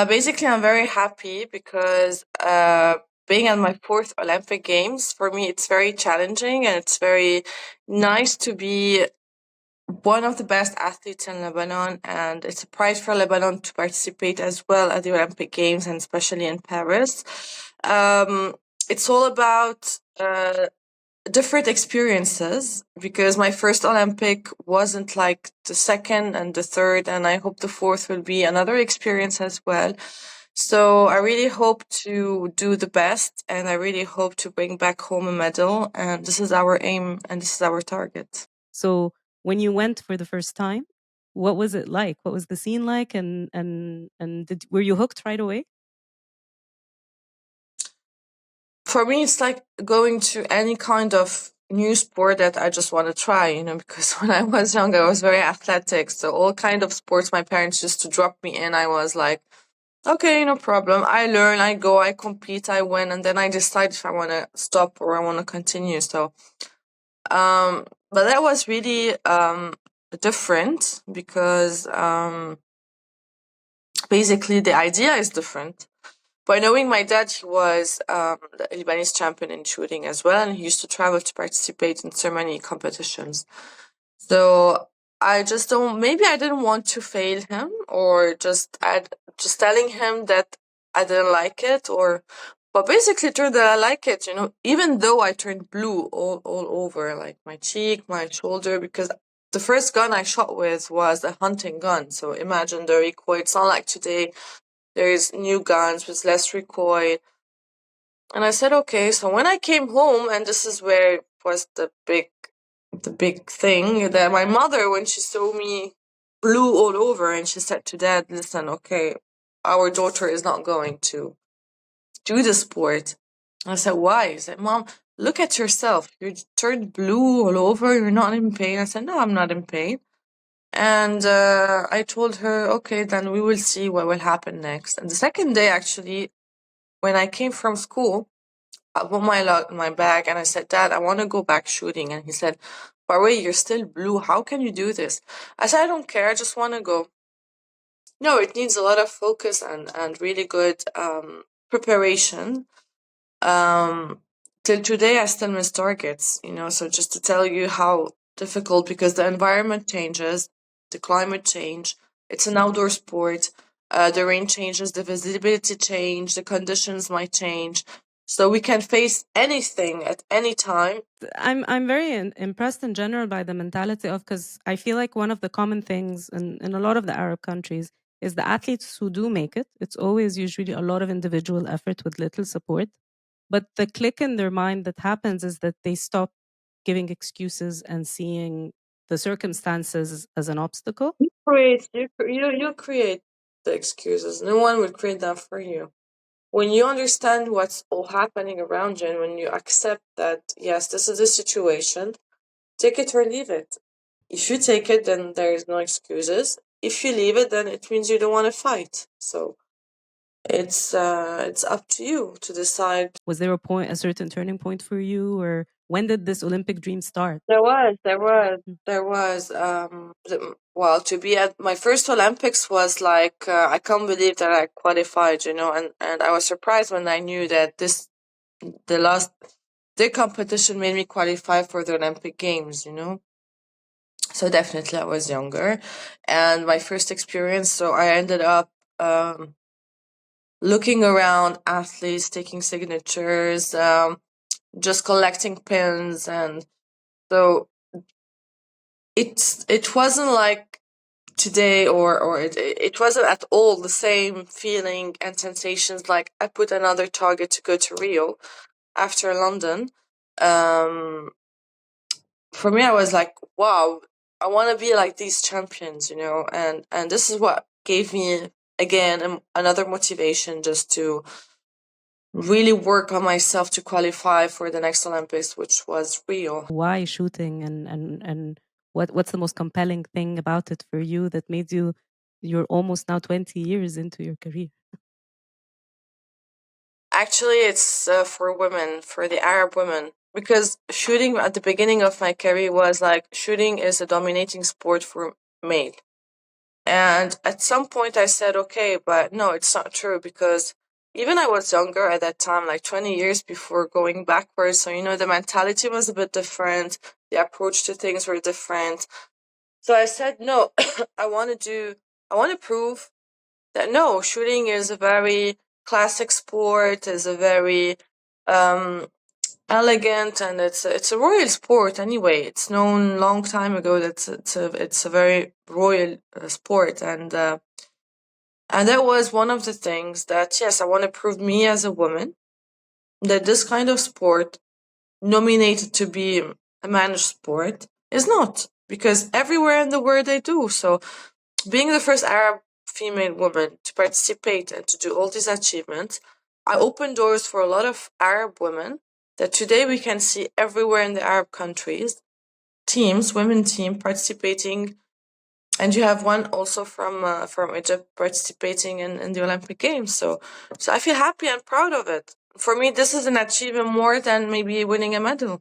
Basically, I'm very happy because being at my fourth Olympic Games, for me, it's very challenging and it's very nice to be one of the best athletes in Lebanon. And it's a pride for Lebanon to participate as well at the Olympic Games and especially in Paris. It's all about different experiences because my first Olympic wasn't like the second and the third, and I hope the fourth will be another experience as well. So I really hope to do the best, and I really hope to bring back home a medal. And this is our aim, and this is our target. So when you went for the first time, what was it like? What was the scene like? And were you hooked right away? For me, it's like going to any kind of new sport that I just want to try, because when I was young, I was very athletic. So all kind of sports my parents used to drop me in, I was like, okay, no problem. I learn, I go, I compete, I win, and then I decide if I want to stop or I want to continue. So, but that was really different because basically the idea is different. By knowing my dad, he was the Lebanese champion in shooting as well, and he used to travel to participate in so many competitions. So I just don't. Maybe I didn't want to fail him, or just telling him that I didn't like it, or. But basically, it turned that I like it. Even though I turned blue all over, like my cheek, my shoulder, because the first gun I shot with was a hunting gun. So imagine the recoil. It's not like today there's new guns with less recoil. And I said, okay. So when I came home, and this is where it was the big thing, that my mother, when she saw me blue all over, and she said to dad, listen, okay, our daughter is not going to do the sport. I said, why? He said, Mom, look at yourself. You turned blue all over. You're not in pain. I said, no, I'm not in pain. And I told her, okay, then we will see what will happen next. And the second day, actually, when I came from school, I put my bag and I said, Dad, I want to go back shooting. And he said, but wait, you're still blue. How can you do this? I said, I don't care. I just want to go. No, it needs a lot of focus and really good preparation. Till today, I still miss targets, so just to tell you how difficult, because the environment changes, the climate change, it's an outdoor sport, the rain changes, the visibility change, the conditions might change. So we can face anything at any time. I'm very impressed in general by the mentality of, because I feel like one of the common things in a lot of the Arab countries is the athletes who do make it. It's always usually a lot of individual effort with little support. But the click in their mind that happens is that they stop giving excuses and seeing the circumstances as an obstacle. You create the excuses. No one will create that for you. When you understand what's all happening around you, and when you accept that, yes, this is the situation, take it or leave it. If you take it, then there is no excuses. If you leave it, then it means you don't want to fight. So it's up to you to decide. Was there a certain turning point for you, or when did this Olympic dream start? There was. Well, to be at my first Olympics was like, I can't believe that I qualified, and I was surprised when I knew that the competition made me qualify for the Olympic Games, So definitely I was younger, and my first experience, so I ended up looking around athletes, taking signatures, just collecting pins, and so it wasn't like today, or it wasn't at all the same feeling and sensations. Like, I put another target to go to Rio after London. For me, I was like, wow, I want to be like these champions, and this is what gave me, again, another motivation just to really work on myself to qualify for the next Olympics, which was Rio. Why shooting, and what's the most compelling thing about it for you that made you're almost now 20 years into your career? Actually, it's for women, for the Arab women, because shooting at the beginning of my career was like, shooting is a dominating sport for male. And at some point I said, okay, but no, it's not true, because even I was younger at that time, like 20 years before going backwards. So, the mentality was a bit different. The approach to things were different. So I said, no, I want to prove that no, shooting is a very classic sport, is a very elegant, and it's a royal sport anyway. It's known long time ago that it's a very royal sport, and that was one of the things that, yes, I want to prove me as a woman that this kind of sport, nominated to be a managed sport, is not, because everywhere in the world they do. So being the first Arab female woman to participate and to do all these achievements, I opened doors for a lot of Arab women that today we can see everywhere in the Arab countries, women team participating. And you have one also from Egypt participating in the Olympic Games. So I feel happy and proud of it. For me, this is an achievement more than maybe winning a medal.